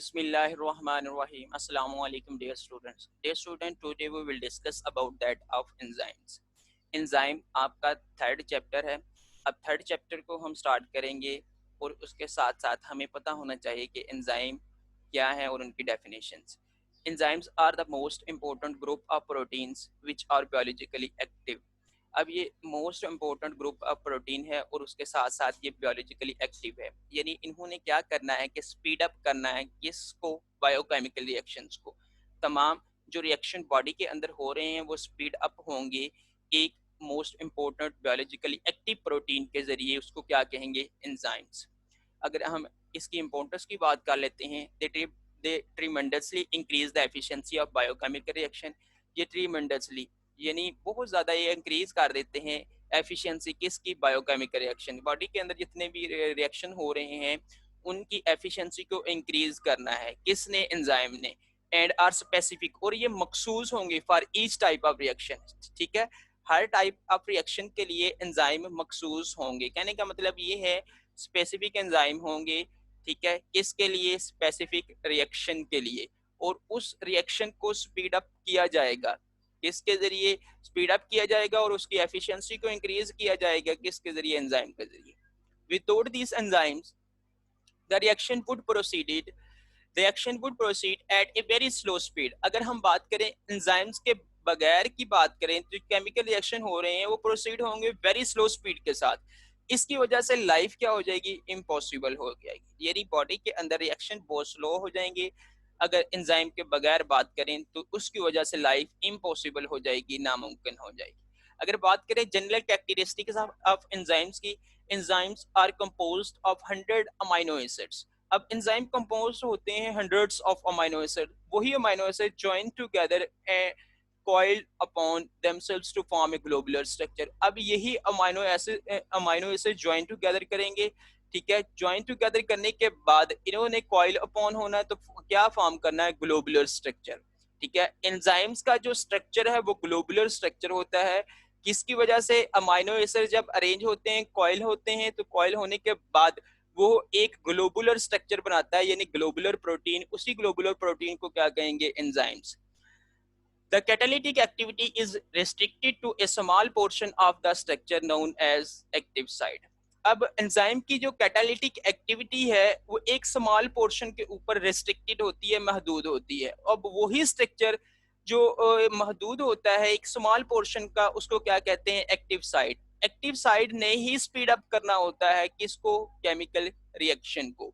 Bismillahirrahmanirrahim. Assalamu alaikum, dear students. Dear student, today we will discuss about that of enzymes. Enzyme आपका third chapter है. अब third chapter को हम start करेंगे और उसके साथ साथ हमें पता होना चाहिए कि एंजाइम क्या है और उनकी definitions. Enzymes are the most important group of proteins which are biologically active. अब ये most important group of protein है और उसके साथ साथ ये बायोलॉजिकली एक्टिव है. यानी इन्होंने क्या करना है कि स्पीड अप करना है किसको, बायोकेमिकल रिएक्शंस को. तमाम जो रिएक्शन बॉडी के अंदर हो रहे हैं वो स्पीड अप होंगे एक most important biologically active protein के जरिए. उसको क्या कहेंगे, एंजाइम्स. अगर हम इसकी इंपॉर्टेंस की बात कर लेते हैं, they tremendously increase the efficiency of biochemical reaction. ये ट्रीमेंडसली यानी बहुत ज़्यादा ये इंक्रीज कर देते हैं एफिशिएंसी किसकी, बायोकेमिकल रिएक्शन. बॉडी के अंदर जितने भी रिएक्शन हो रहे हैं उनकी एफिशिएंसी को इंक्रीज करना है किसने, एंजाइम ने. एंड आर स्पेसिफिक, और ये मखसूस होंगे for each type of reaction. ठीक है, हर टाइप ऑफ रिएक्शन के लिए एंजाइम मखसूस होंगे. कहने का मतलब ये है स्पेसिफिक एंजाइम होंगे. ठीक है, किसके लिए, स्पेसिफिक रिएक्शन के लिए. और उस रिएक्शन को स्पीड अप किया जाएगा किसके जरिए, स्पीड अप किया जाएगा और उसकी एफिशिएंसी को इंक्रीज किया जाएगा किसके जरिए, एंजाइम के जरिए. Without these enzymes the reaction would proceed at a very slow speed. अगर हम बात करें एंजाइम्स के बगैर की बात करें तो केमिकल रिएक्शन हो रहे हैं वो प्रोसीड होंगे वेरी स्लो स्पीड के साथ. इसकी वजह से लाइफ क्या हो जाएगी, इम्पॉसिबल हो जाएगी. यानी बॉडी के अंदर रिएक्शन बहुत स्लो हो जाएंगे. अगर एंजाइम के बगैर बात करें तो उसकी वजह से लाइफ इम्पॉसिबल हो जाएगी, नामुमकिन हो जाएगी. अगर बात करें जनरल कैरेक्टरिस्टिक्स ऑफ एंजाइम्स की, enzymes are composed of 100 amino acids. अब एंजाइम कंपोज होते हैं हंड्रेड्स ऑफ अमाइनो एसिड. वही amino acid join together coiled upon themselves to form a globular structure. अब यही अमाइनो एसिड ज्वाइन टुगेदर करेंगे. ठीक है, ज्वाइन टुगेदर करने के बाद इन्होंने कॉइल अपॉन होना है तो क्या फॉर्म करना है, ग्लोबुलर स्ट्रक्चर. ठीक है, एंजाइम्स का जो स्ट्रक्चर है वो ग्लोबुलर स्ट्रक्चर होता है. किसकी वजह से, अमाइनो एसिड जब अरेंज होते हैं, कॉइल होते हैं, तो कॉइल होने के बाद वो एक ग्लोबुलर स्ट्रक्चर बनाता है यानी ग्लोबुलर प्रोटीन. उसी ग्लोबुलर प्रोटीन को क्या कहेंगे, enzymes. The catalytic activity is restricted to a small portion of the structure known as active site. अब एंजाइम की जो कैटालिटिक एक्टिविटी है वो एक स्मॉल पोर्शन के ऊपर रेस्ट्रिक्टेड होती है, महदूद होती है. अब वही स्ट्रक्चर जो महदूद होता है एक स्मॉल पोर्शन का, उसको क्या कहते हैं, एक्टिव साइट. एक्टिव साइट ने ही स्पीड अप करना होता है किसको, केमिकल रिएक्शन को.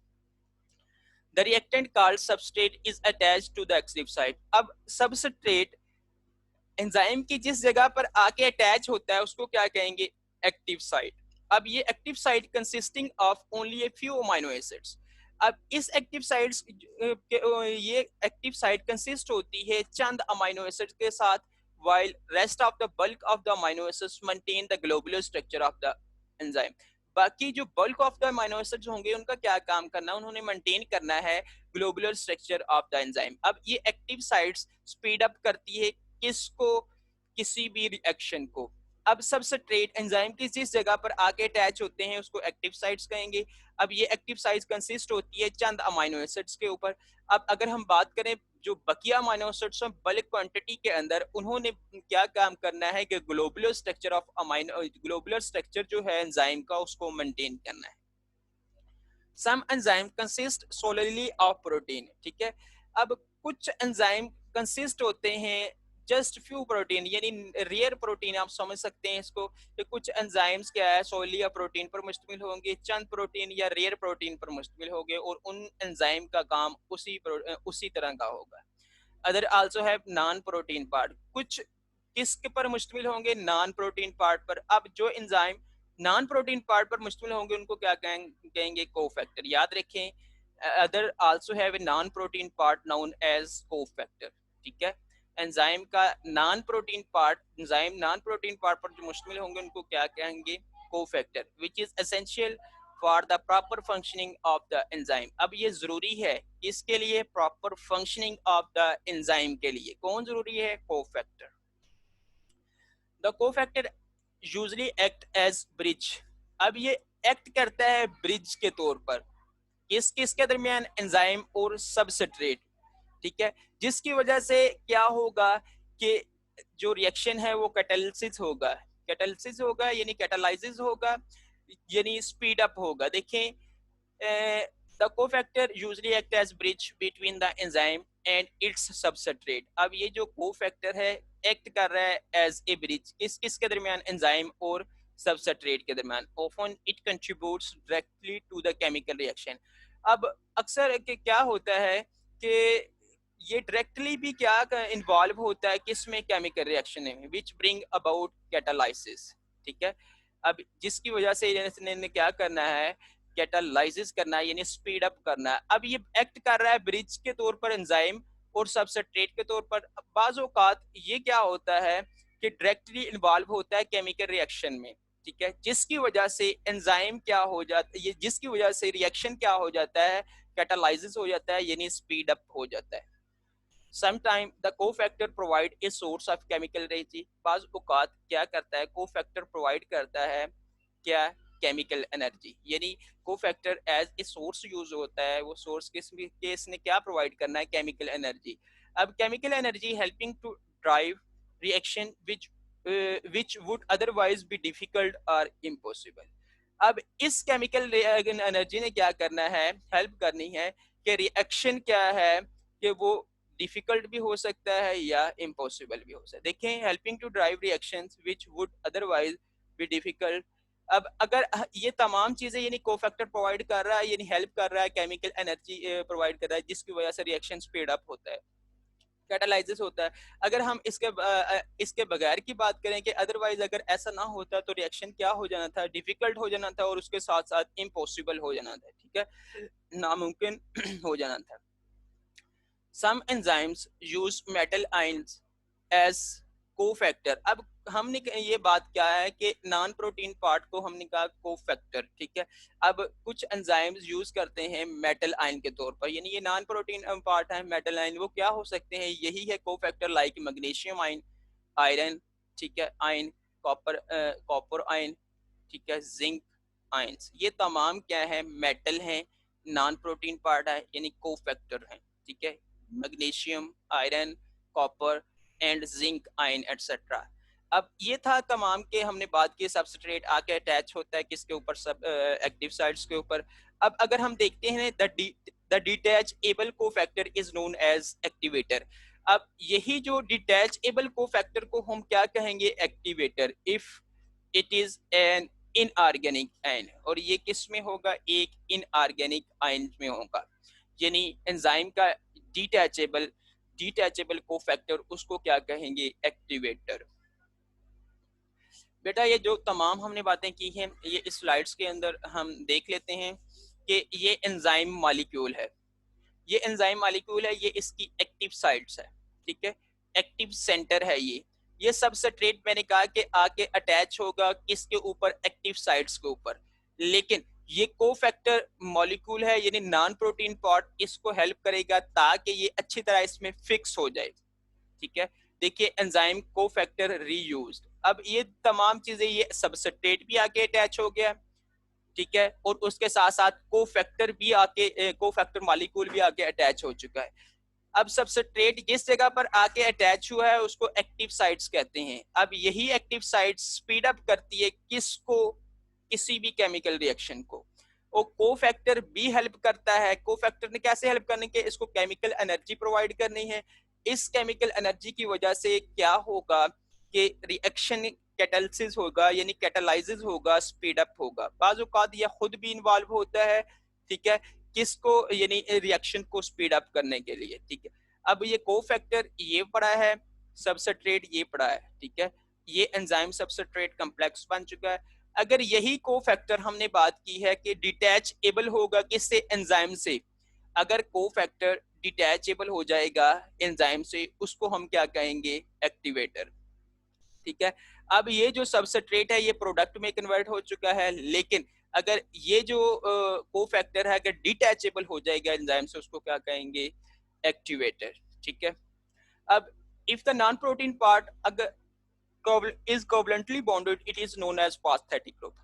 The reactant called substrate is attached to the active site. अब सबस्ट्रेट एंजाइम की जिस जगह पर आके अटैच होता है उसको क्या कहेंगे, एक्टिव साइट. अब ये active site consisting of only a few amino acids. अब इस एक्टिव साइट्स ये एक्टिव साइट कंसिस्ट होती है चंद अमाइनो एसिड्स के साथ, while rest of the bulk of the amino acids maintain the globular structure of the enzyme. बाकी जो bulk of the amino acids होंगे उनका क्या काम करना है, उन्होंने मेंटेन करना है globular structure of the enzyme. अब ये एक्टिव साइट्स स्पीड अप करती है किसको, किसी भी रिएक्शन को. अब सबस्ट्रेट एंजाइम की जिस जगह पर आके अटैच होते हैं उसको एक्टिव साइट्स कहेंगे. अब ये एक्टिव साइट्स कंसिस्ट होती है चंद अमाइनो एसिड्स के ऊपर. अब अगर हम बात करें जो बकिया अमाइनो एसिड्स हैं बल्क क्वांटिटी के अंदर, उन्होंने क्या काम करना है कि globular structure of amino, globular structure जो है एंजाइम का उसको मेंटेन करना है. सम एंजाइम कंसिस्ट सोलरली ऑफ प्रोटीन. ठीक है, अब कुछ एंजाइम कंसिस्ट होते हैं जस्ट फ्यू प्रोटीन, यानी रेयर प्रोटीन आप समझ सकते हैं इसको. कि कुछ एंजाइम्स क्या है, सोलरली प्रोटीन पर मुश्तमिल होंगे, चंद प्रोटीन या रेयर प्रोटीन पर मुश्तमिल होंगे और उन एंजाइम का काम उसी तरह का होगा. Other also have non protein part. कुछ किसके पर मुश्तमिल होंगे, नॉन प्रोटीन पार्ट पर. अब जो एंजाइम नॉन प्रोटीन पार्ट पर मुश्तमिल होंगे उनको क्या कहेंगे, कोफैक्टर. याद रखें, other also have a non protein part known as cofactor. ठीक है, एंजाइम का non protein part, enzyme non protein part पर जो मुश्तमिल होंगे उनको क्या कहेंगे, cofactor, which is essential for the proper functioning of the enzyme. अब ये जरूरी है किसके लिए, proper functioning of the enzyme के लिए. कौन जरूरी है, cofactor. The cofactor usually act as bridge. अब ये एक्ट करता है ब्रिज के तौर पर. किस किसके दरमियान, एंजाइम और सबस्ट्रेट, ठीक है। जिसकी वजह से क्या होगा कि जो रिएक्शन है वो कैटालिसिस होगा, कैटालिसिस होगा यानी कैटालाइसिस होगा, यानी स्पीड अप होगा। देखें, the cofactor usually act as bridge between the enzyme and its substrate। अब ये जो कोफैक्टर है एक्ट कर रहा है एज ए ब्रिज, किस किस के दरमियान, एंजाइम और सबस्ट्रेट के दरमियान। often it contributes directly to the chemical reaction। अब अक्सर क्या होता है कि ये डायरेक्टली भी क्या इन्वॉल्व होता है किस में, केमिकल रिएक्शन में, विच ब्रिंग अबाउट कैटालाइसिस, ठीक है। अब जिसकी वजह से ने क्या करना है, कैटालाइसिस करना है यानी स्पीड अप करना है। अब ये एक्ट कर रहा है ब्रिज के तौर पर एंजाइम और सबस्ट्रेट के तौर पर। बाज़ औक़ात ये क्या होता है कि डायरेक्टली इन्वॉल्व होता है केमिकल रिएक्शन में, ठीक है, जिसकी वजह से एंजाइम क्या हो जाता है, ये जिसकी वजह से रिएक्शन क्या हो जाता है, कैटालाइसिस हो जाता है यानी स्पीड अप हो जाता है। Sometimes the cofactor provide a source of chemical energy। बाज़ औक़ात क्या करता है, कोफैक्टर प्रोवाइड करता है क्या, केमिकल एनर्जी, यानी cofactor as a source use होता है। वो सोर्स किस केस ने क्या प्रोवाइड करना है, केमिकल एनर्जी। अब chemical energy helping to drive reaction which would otherwise be difficult or impossible। अब इस केमिकल एनर्जी ने क्या करना है, हेल्प करनी है कि रिएक्शन क्या है कि वो डिफिकल्ट भी हो सकता है या इम्पॉसिबल भी हो सकता है। देखें, helping to drive reactions which would otherwise be difficult. अब अगर ये तमाम चीजें यानी कोफैक्टर प्रोवाइड कर रहा है, यानी हेल्प कर रहा है, केमिकल एनर्जी प्रोवाइड कर रहा है, जिसकी वजह से रिएक्शन स्पीड अप होता है, कैटालाइसिस होता है। अगर हम इसके बगैर की बात करें कि अदरवाइज अगर ऐसा ना होता तो रिएक्शन क्या हो जाना था, डिफिकल्ट हो जाना था और उसके साथ साथ इम्पॉसिबल हो जाना था, ठीक है, नामुमकिन हो जाना था। Some enzymes use metal ions as cofactor। अब हमने ये बात क्या है कि नॉन प्रोटीन पार्ट को हमने कहा कोफैक्टर, ठीक है। अब कुछ एंजाइम्स यूज करते हैं मेटल आयन के तौर पर, यानी ये नॉन प्रोटीन पार्ट है मेटल आयन, वो क्या हो सकते हैं, यही है cofactor, like magnesium ion, iron, ठीक है, आयन, कॉपर आयन, ठीक है, जिंक आयंस। ये तमाम क्या है, मेटल हैं, नॉन प्रोटीन पार्ट है यानी कोफैक्टर हैं, ठीक है। Magnesium, iron, copper and zinc ion etcetera. अब ये था तमाम के हमने बात की, सबस्ट्रेट आके अटैच होता है किसके ऊपर, सब एक्टिव साइट्स के ऊपर। अब अगर हम देखते हैं the detachable cofactor is known as activator. अब यही जो डिटैचेबल कोफैक्टर को हम क्या कहेंगे, activator, if it is an inorganic ion. और ये किस में होगा, एक इनऑर्गेनिक आयन में होगा, यानी एंजाइम का डिटैचेबल कोफैक्टर, उसको क्या कहेंगे, एक्टिवेटर। बेटा ये जो तमाम हमने बातें की हैं ये इस स्लाइड्स के अंदर हम देख लेते हैं कि ये एंजाइम मॉलिक्यूल है, ये एंजाइम मॉलिक्यूल है, ये इसकी एक्टिव साइट्स है, ठीक है, एक्टिव सेंटर है ये सबस्ट्रेट मैंने कहा कि आके अटैच होगा किसके ऊपर, एक्टिव साइट्स के ऊपर। लेकिन ये कोफैक्टर मॉलिक्यूल है यानी नॉन प्रोटीन पार्ट, इसको हेल्प करेगा ताकि ये अच्छी तरह इसमें फिक्स हो जाए, ठीक है। देखिए एंजाइम कोफैक्टर रीयूज्ड। अब ये तमाम चीजें, ये सबस्ट्रेट भी आके अटैच हो गया, ठीक है, और उसके साथ साथ कोफैक्टर भी आके, कोफैक्टर मॉलिक्यूल भी आके अटैच हो चुका है। अब सबस्ट्रेट जिस जगह पर आके अटैच हुआ है उसको एक्टिव साइट्स कहते हैं। अब यही एक्टिव साइट्स स्पीड अप करती है किसको, किसी भी केमिकल रिएक्शन को। और कोफैक्टर भी हेल्प करता है। कोफैक्टर ने कैसे हेल्प करने के, इसको केमिकल एनर्जी प्रोवाइड करनी है। इस केमिकल एनर्जी की वजह से क्या होगा कि रिएक्शन कैटालिसिस होगा यानी कैटालाइसिस होगा, स्पीड अप होगा। बाज़ औक़ात ये खुद भी इन्वॉल्व होता है, ठीक है, किसको, यानी रिएक्शन को स्पीड अप करने के लिए, ठीक है। अब ये कोफैक्टर ये पड़ा है, सबस्ट्रेट ये पड़ा है, ठीक है, ये एंजाइम सबस्ट्रेट कॉम्प्लेक्स बन चुका है। अगर यही कोफैक्टर हमने बात की है कि डिटैचेबल होगा किससे, एंजाइम से, अगर कोफैक्टर डिटैचेबल हो जाएगा एंजाइम से, उसको हम क्या कहेंगे, एक्टिवेटर, ठीक है। अब ये जो सबस्ट्रेट है ये प्रोडक्ट में कन्वर्ट हो चुका है, लेकिन अगर ये जो कोफैक्टर है अगर डिटैचेबल हो जाएगा एंजाइम से, उसको क्या कहेंगे, एक्टिवेटर, ठीक है। अब if the non protein part अगर is covalently bonded, it is known as phosphatic group।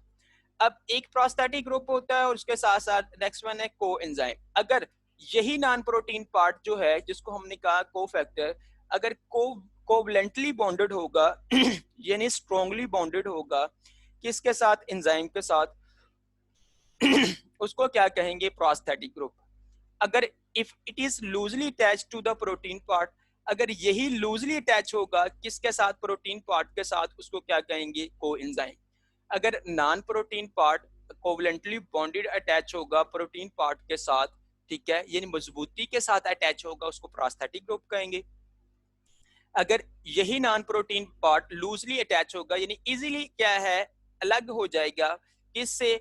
अब एक प्रोस्थेटिक ग्रुप होता है और उसके साथ साथ नेक्स्ट वन है को एंजाइम। अगर यही नॉन प्रोटीन पार्ट जो है जिसको हमने कहा को फैक्टर, अगर कोवलेंटली बॉन्डेड होगा यानी स्ट्रॉन्गली बॉन्डेड होगा किसके साथ, एंजाइम के साथ, उसको क्या कहेंगे, प्रोस्थेटिक ग्रुप। अगर if it is loosely attach to the protein part, अगर यही लूजली अटैच होगा किसके साथ, प्रोटीन पार्ट के साथ, उसको क्या कहेंगे, को एंजाइम। अगर non protein part covalently bonded attach होगा प्रोटीन पार्ट के साथ, ठीक है, यानी मजबूती के साथ अटैच होगा, उसको प्रोस्थेटिक ग्रुप कहेंगे। अगर यही non protein part loosely attach होगा यानी इजीली क्या है अलग हो जाएगा किससे,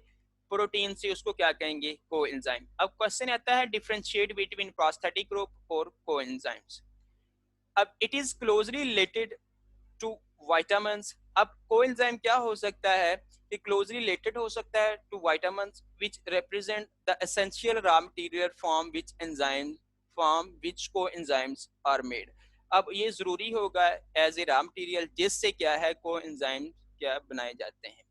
प्रोटीन से, उसको क्या कहेंगे, कोएंजाइम। अब क्वेश्चन आता है डिफरेंशिएट बिटवीन प्रोस्थेटिक ग्रुप और कोएंजाइम्स। अब it is closely related to vitamins. अब कोएंजाइम क्या हो सकता है कि क्लोजली रिलेटेड हो सकता है to vitamins which represent the essential raw material from which enzyme from which coenzymes are made. अब ये जरूरी होगा एज ए रॉ मटेरियल जिससे क्या है कोएंजाइम क्या बनाए जाते हैं।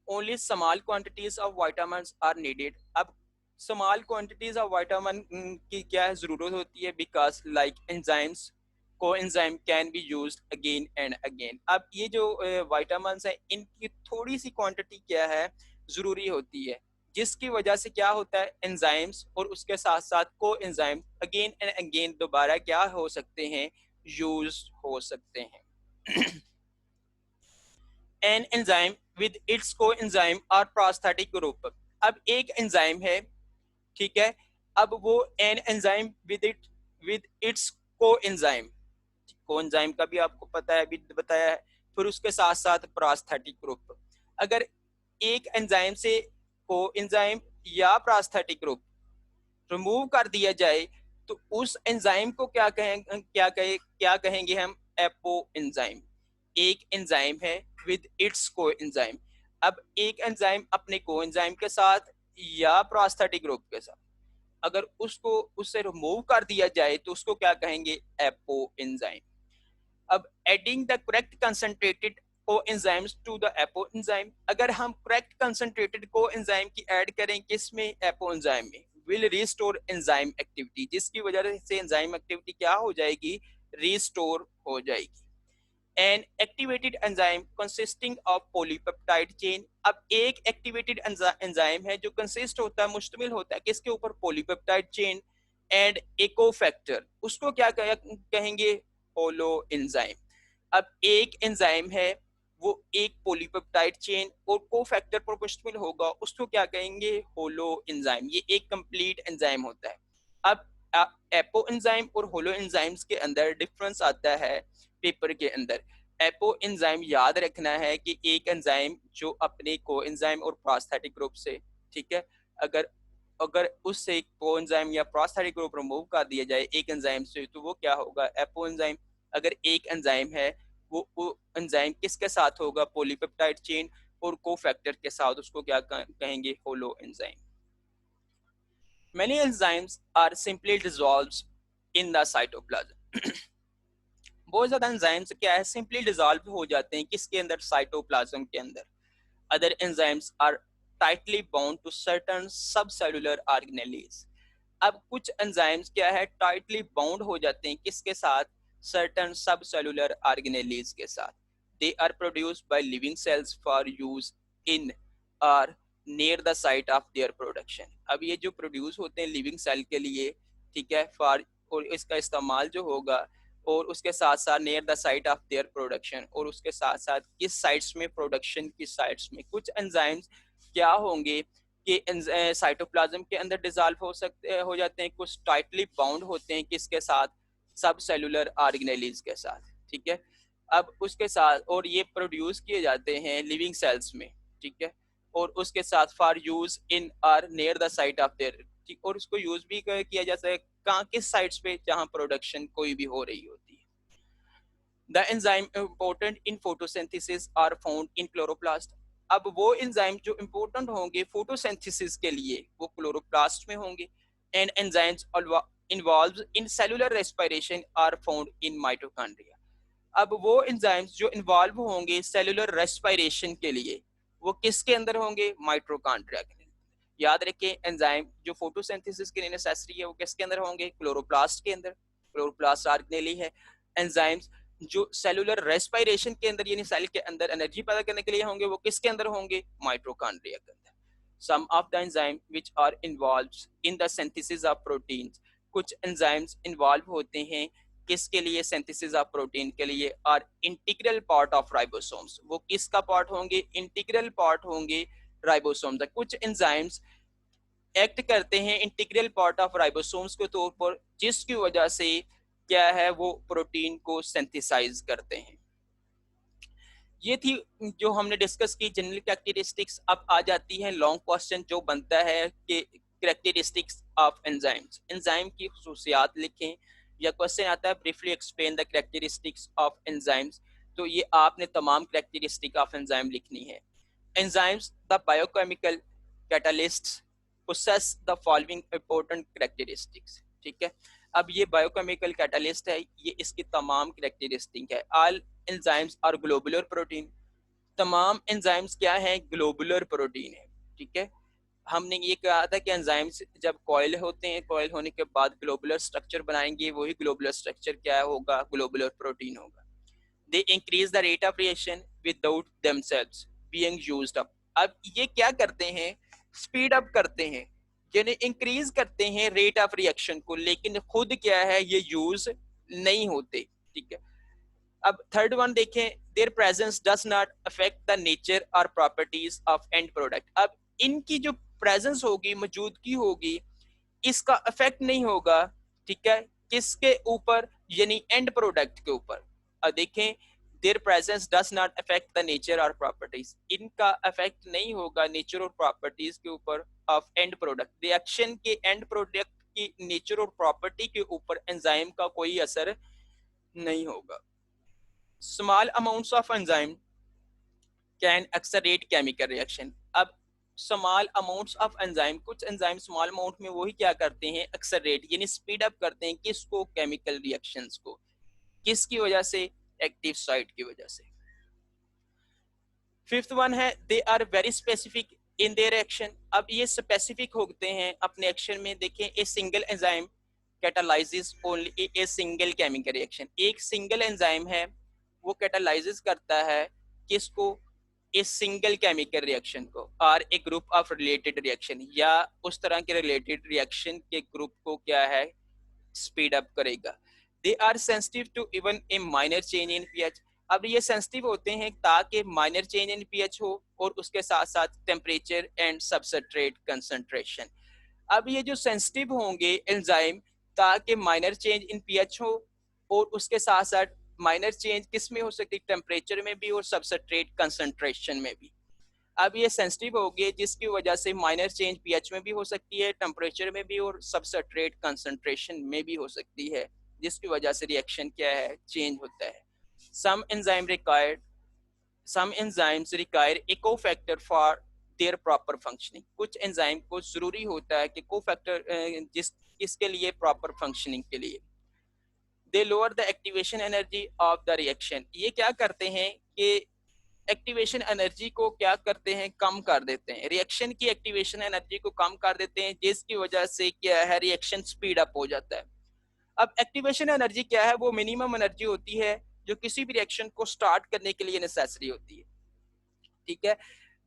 Only small quantities of vitamins are needed. अब स्मॉल क्वांटिटीज ऑफ विटामिन की क्या जरूरत होती है, because like enzymes coenzyme can be used again and again. अब ये जो विटामिन्स है इनकी थोड़ी सी क्वांटिटी क्या है जरूरी होती है, जिसकी वजह से क्या होता है एंजाइम्स और उसके साथ साथ कोएंजाइम अगेन एंड अगेन दोबारा क्या हो सकते हैं, यूज हो सकते हैं। An enzyme with its coenzyme और प्रोस्थेटिक ग्रुप। अब एक एंजाइम है, ठीक है, अब वो an enzyme with its coenzyme, coenzyme का भी आपको पता है, अभी बताया है, फिर उसके साथ साथ प्रोस्थेटिक ग्रुप। अगर एक एंजाइम से कोएंजाइम या प्रोस्थेटिक ग्रुप रिमूव कर दिया जाए तो उस एंजाइम को क्या कहेंगे हम, एपो एंजाइम। एक एंजाइम है विद इट्स कोएंजाइम। अब एक एंजाइम अपने कोएंजाइम के साथ या प्रोस्थेटिक ग्रुप के साथ अगर उसको उससे रिमूव कर दिया जाए तो उसको क्या कहेंगे, एपो एंजाइम। अब adding the correct concentrated coenzymes to the apo enzyme. अगर हम करेक्ट कंसंट्रेटेड कोएंजाइम की ऐड करें किसमें, एपो एंजाइम में, विल रिस्टोर एंजाइम एक्टिविटी, जिसकी वजह से एंजाइम एक्टिविटी क्या हो जाएगी, रिस्टोर हो जाएगी। An activated enzyme consisting of polypeptide chain. अब एक एक्टिवेटेड एंजाइम है जो कंसिस्ट होता है, मुश्तमिल होता है किसके ऊपर, पॉलीपेप्टाइड चेन एंड इकोफैक्टर, उसको क्या कहेंगे, होलो एंजाइम। अब एक एंजाइम है वो एक पॉलीपेप्टाइड चेन और कोफैक्टर पर मुश्तमिल होगा, उसको क्या कहेंगे, होलो एंजाइम। ये एक कंप्लीट एंजाइम होता है। अब एपो एंजाइम और होलो एंजाइम्स के अंदर डिफरेंस आता है पेपर के अंदर। एपो एंजाइम याद रखना है कि एक एंजाइम जो अपने को एंजाइम और प्रोस्थेटिक ग्रुप से, ठीक है, अगर अगर उससे को एंजाइम या प्रोस्थेटिक ग्रुप रिमूव कर दिया जाए एक एंजाइम से तो वो क्या होगा, एपो एंजाइम। अगर एक एंजाइम है वो एंजाइम किसके साथ होगा, पॉलीपेप्टाइड चेन और कोफैक्टर के साथ, उसको क्या कहेंगे, holo enzyme. Many enzymes are simply dissolved in the cytoplasm. बहुत ज्यादा एंजाइम्स क्या है, सिंपली डिजॉल्व हो जाते हैं किसके अंदर, साइटोप्लाज्म के अंदर। Other enzymes are tightly bound to certain subcellular organelles. अब कुछ एंजाइम्स क्या है, टाइटली बाउंड हो जाते हैं किसके साथ, सर्टेन सबसेलुलर ऑर्गेनेलीज के साथ। They are produced by living cells for use in or near the site of their production. अब ये जो प्रोड्यूस होते हैं लिविंग सेल के लिए, ठीक है, फॉर, और इसका इस्तेमाल जो होगा, और उसके साथ साथ near the site of their production, और उसके साथ साथ किस साइट्स में, प्रोडक्शन की साइट्स में। कुछ एंजाइम्स क्या होंगे कि साइटोप्लाज्म के अंदर डिजॉल्व हो जाते हैं, कुछ टाइटली बाउंड होते हैं किसके साथ, सब सेलुलर ऑर्गेनेलीज के साथ, ठीक है। अब उसके साथ, और ये प्रोड्यूस किए जाते हैं लिविंग सेल्स में, ठीक है, और उसके साथ for use in or near the site of there, ठीक, और उसको यूज भी किया जा सकता है कहाँ, किस साइट्स पे, जहाँ प्रोडक्शन कोई भी हो रही होती है। The enzyme important in photosynthesis are found in chloroplast. अब वो एंजाइम जो इम्पोर्टेंट होंगे फोटोसिंथेसिस के लिए वो क्लोरोप्लास्ट में होंगे। And enzymes involved in cellular respiration are found in mitochondria. अब वो एंजाइम्स जो इन्वॉल्व होंगे सेलुलर रेस्पिरेशन के लिए, वो किसके अंदर होंगे? माइटोकॉन्ड्रिया के अंदर। याद रखें, एंजाइम जो फोटोसिंथेसिस के लिए नेसेसरी है वो किसके अंदर होंगे? क्लोरोप्लास्ट के अंदर। क्लोरोप्लास्ट ऑर्गेनेली है। एंजाइम्स जो सेलुलर रेस्पिरेशन के अंदर यानी सेल के अंदर एनर्जी पैदा करने के लिए होंगे वो किसके अंदर होंगे? माइटोकॉन्ड्रिया के अंदर। Some of the enzyme which are involved in the synthesis of proteins, कुछ एंजाइम्स इन्वॉल्व होते हैं किसके लिए? सिंथेसिस ऑफ प्रोटीन के लिए। और इंटीग्रल पार्ट ऑफ राइबोसोम्स, वो किसका पार्ट होंगे? इंटीग्रल पार्ट होंगे राइबोसोम। कुछ एंजाइम्स एक्ट करते हैं इंटीग्रल पार्ट ऑफ राइबोसोम्स के तौर पर, जिसकी वजह से क्या है, वो प्रोटीन को सिंथेसाइज करते हैं। ये थी जो हमने डिस्कस की जनरल कैरेक्टरिस्टिक्स। अब आ जाती है लॉन्ग क्वेश्चन जो बनता है कि कैरेक्टरिस्टिक्स ऑफ एंजाइम्स, एंजाइम की खुसूसियात लिखें, या क्वेश्चन आता है briefly explain the characteristics of enzymes. तो ये आपने तमाम कैरेक्टरिस्टिक ऑफ एंजाइम लिखनी है। Enzymes the biochemical catalysts possess the following important characteristics। ठीक है, अब ये बायोकेमिकल कैटलिस्ट है, ये इसकी तमाम कैरेक्टरिस्टिक है। All enzymes are globular protein, तमाम एंजाइम्स क्या है? ग्लोबुलर प्रोटीन है। ठीक है, हमने ये कहा था कि एंजाइम्स जब कॉइल होते हैं, कॉइल होने के बाद ग्लोबुलर स्ट्रक्चर बनाएंगे, वही ग्लोबुलर स्ट्रक्चर क्या होगा? ग्लोबुलर प्रोटीन होगा। They increase the rate of reaction without themselves being used up. अब ये क्या करते हैं? स्पीड अप करते हैं, यानी इंक्रीज करते हैं रेट ऑफ रिएक्शन को, लेकिन खुद क्या है? ये यूज नहीं होते। ठीक है, अब थर्ड वन देखें, there presence does not affect the nature और प्रॉपर्टीज ऑफ एंड प्रोडक्ट। अब इनकी जो प्रेजेंस होगी, मौजूदगी होगी, इसका अफेक्ट नहीं होगा। ठीक है, किसके ऊपर? यानी एंड प्रोडक्ट के ऊपर। अब देखें, there presence does not affect the nature और प्रॉपर्टीज, इनका अफेक्ट नहीं होगा नेचर और प्रॉपर्टीज के ऊपर ऑफ एंड प्रोडक्ट। रिएक्शन के एंड प्रोडक्ट की नेचर और प्रॉपर्टी के ऊपर एंजाइम का कोई असर नहीं होगा। Small amounts of enzyme can accelerate chemical reaction. अब स्मॉल अमाउंट्स ऑफ एंजाइम, कुछ एंजाइम स्मॉल अमाउंट में वही क्या करते हैं? एक्सेलरेट यानी स्पीड अप करते हैं किसको? केमिकल रिएक्शंस को। किसकी वजह से? एक्टिव साइट की वजह से। फिफ्थ वन है, they are very specific in their action. अब ये स्पेसिफिक होते हैं अपने एक्शन में। देखें, a single enzyme catalyses only a single chemical reaction. एक सिंगल एंजाइम है, वो कैटालाइजेस करता है किसको? इस सिंगल केमिकल रिएक्शन को, और एक ग्रुप ऑफ रिलेटेड रिएक्शन या उस तरह के रिलेटेड रिएक्शन के ग्रुप को क्या है? स्पीड अप करेगा। They are sensitive to even a minor change in pH. अब ये सेंसिटिव होते हैं ताकि माइनर चेंज इन पीएच हो, और उसके साथ साथ टेम्परेचर एंड सबस्ट्रेट कंसंट्रेशन। अब ये जो सेंसिटिव होंगे एंजाइम ताकि माइनर चेंज इन पीएच हो, और उसके साथ साथ माइनर चेंज किस में हो सकती है? टेम्परेचर में भी और सबस्ट्रेट कंसंट्रेशन में भी। अब ये सेंसिटिव हो गए जिसकी वजह से माइनर चेंज पीएच में भी हो सकती है, टेम्परेचर में भी, और सबस्ट्रेट कंसंट्रेशन में भी हो सकती है, जिसकी वजह से रिएक्शन क्या है? चेंज होता है। Some enzymes require a cofactor for their proper functioning. कुछ एंजाइम को जरूरी होता है कि कोफैक्टर किसके लिए? प्रॉपर फंक्शनिंग के लिए। They lower the activation energy of the reaction. ये क्या करते हैं कि एक्टिवेशन एनर्जी को क्या करते हैं? कम कर देते हैं। रिएक्शन की एक्टिवेशन एनर्जी को कम कर देते हैं, जिसकी वजह से क्या है? रिएक्शन स्पीड अप हो जाता है। अब एक्टिवेशन एनर्जी क्या है? वो मिनिमम एनर्जी होती है जो किसी भी रिएक्शन को स्टार्ट करने के लिए नेसेसरी होती है। ठीक है,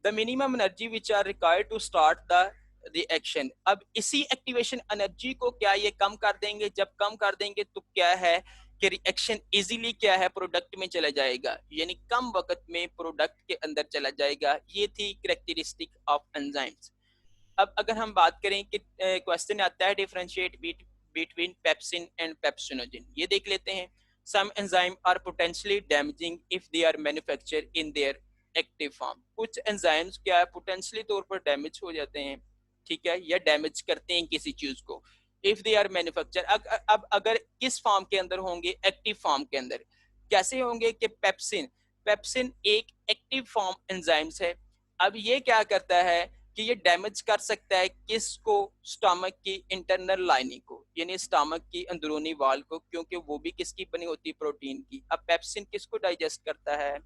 the minimum energy which are required to start the reaction. अब इसी एक्टिवेशन एनर्जी को क्या ये कम कर देंगे? जब कम कर देंगे तो क्या है कि रिएक्शन इजीली क्या है? प्रोडक्ट में चला जाएगा, यानी कम वक्त में प्रोडक्ट के अंदर चला जाएगा। ये थी कैरेक्टरिस्टिक ऑफ एंजाइम्स। अब अगर हम बात करें कि क्वेश्चन आता है differentiate between pepsin and pepsinogen, ये देख लेते हैं। Some enzyme are potentially damaging if they are manufacture in their active form. कुछ एंजाइम्स क्या है? पोटेंशियली तौर पर डैमेज हो जाते हैं, ठीक है, या डैमेज करते हैं किसी चीज को। इफ दे आर मैन्युफैक्चर, अब अगर किस फॉर्म के अंदर होंगे? एक्टिव फॉर्म के अंदर। कैसे होंगे? कि पेप्सिन एक एक्टिव फॉर्म एंजाइम्स है। अब ये क्या करता है कि ये डैमेज कर सकता है किसको? स्टमक की इंटरनल लाइनिंग को, यानी स्टमक की अंदरूनी वाल को, क्योंकि वो भी किसकी बनी होती है? प्रोटीन की। अब पेप्सिन किसको डाइजेस्ट करता है?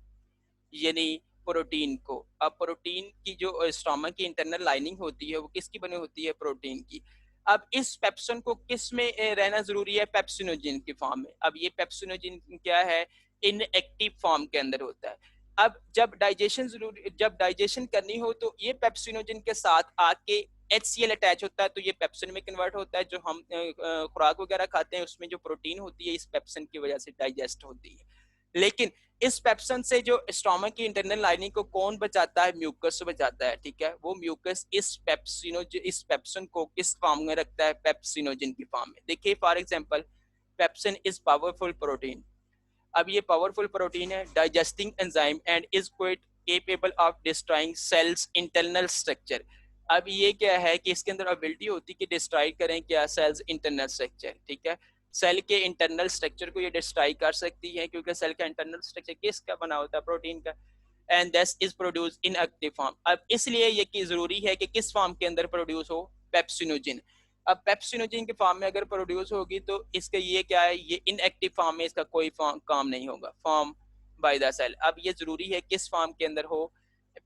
यानी प्रोटीन को। अब प्रोटीन की जो स्टोमक की इंटरनल लाइनिंग होती है वो किसकी बनी होती है? प्रोटीन की। अब इस पेप्सिन को किस में रहना जरूरी है? पेप्सिनोजिन की फॉर्म में। अब ये पेप्सिनोजिन क्या है? इनएक्टिव फॉर्म के अंदर होता है। अब जब डाइजेशन करनी हो तो ये पेप्सिनोजिन के साथ आके HCl अटैच होता है, तो ये पेप्सिन में कन्वर्ट होता है। जो हम खुराक वगैरह खाते हैं उसमें जो प्रोटीन होती है इस पेप्सिन की वजह से डाइजेस्ट होती है। लेकिन इस पेप्सिन से जो स्टोमक की इंटरनल लाइनिंग को कौन बचाता है? म्यूकस बचाता है, ठीक है। वो म्यूकस इस पेप्सिन को किस फॉर्म में रखता है? पेप्सिनोजिन की फॉर्म में। देखिए for example, pepsin is powerful protein. अब ये पावरफुल प्रोटीन है, digesting enzyme and is quite capable of destroying sales internal structure. अब ये क्या है कि इसके अंदर एबिलिटी होती है कि डिस्ट्रॉय करें क्या? सेल्स इंटरनल स्ट्रक्चर, ठीक है। सेल के इंटरनल स्ट्रक्चर को ये डिस्ट्रॉय कर सकती है, क्योंकि सेल का इंटरनल स्ट्रक्चर किसका बना होता है? प्रोटीन का। And this is produce in active form. अब इसलिए ये कि जरूरी है कि किस फॉर्म के अंदर प्रोड्यूस हो? पेप्सिनोजिन। अब पेप्सिनोजिन के फॉर्म में अगर प्रोड्यूस होगी तो इसका ये क्या है? ये इनएक्टिव फॉर्म में इसका कोई फॉर्म काम नहीं होगा, फॉर्म बाय द सेल। अब ये जरूरी है किस फॉर्म के अंदर हो?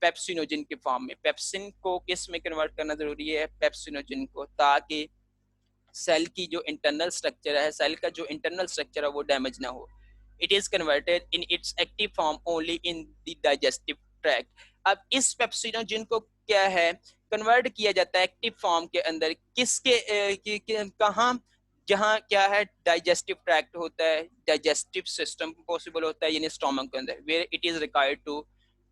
पेप्सिनोजिन के फॉर्म में। पेप्सिन को किस में कन्वर्ट करना जरूरी है? पेप्सिनोजिन को, ताकि सेल की जो इंटरनल स्ट्रक्चर है, सेल का जो इंटरनल स्ट्रक्चर है वो डैमेज ना हो। It is converted in its active form only in the digestive tract. अब इस पेप्सिनोजिन को क्या है? कन्वर्ट किया जाता है एक्टिव फॉर्म के अंदर किसके कहाँ? जहाँ क्या है? डाइजेस्टिव ट्रैक्ट होता है, डाइजेस्टिव सिस्टम पॉसिबल होता है, यानी स्टोमक के अंदर, where it is required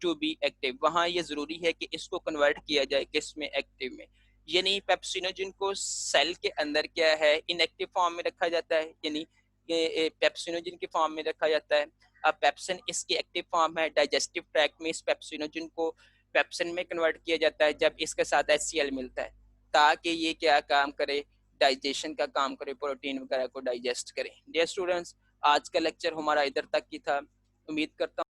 to be active. वहाँ ये जरूरी है कि इसको कन्वर्ट किया जाए किस में? एक्टिव में। यानी पेप्सिनोजिन को सेल के अंदर क्या है? इनएक्टिव फॉर्म में रखा जाता है, यानी पेप्सिनोजिन के फॉर्म में रखा जाता है। अब पेप्सिन इसकी एक्टिव फॉर्म है, डाइजेस्टिव ट्रैक्ट में इस पेप्सिनोजिन को पेप्सिन में कन्वर्ट किया जाता है जब इसके साथ HCl मिलता है, ताकि ये क्या काम करे? डाइजेशन का काम करे, प्रोटीन वगैरह को डाइजेस्ट करे। डियर स्टूडेंट्स, आज का लेक्चर हमारा इधर तक ही था। उम्मीद करता हूँ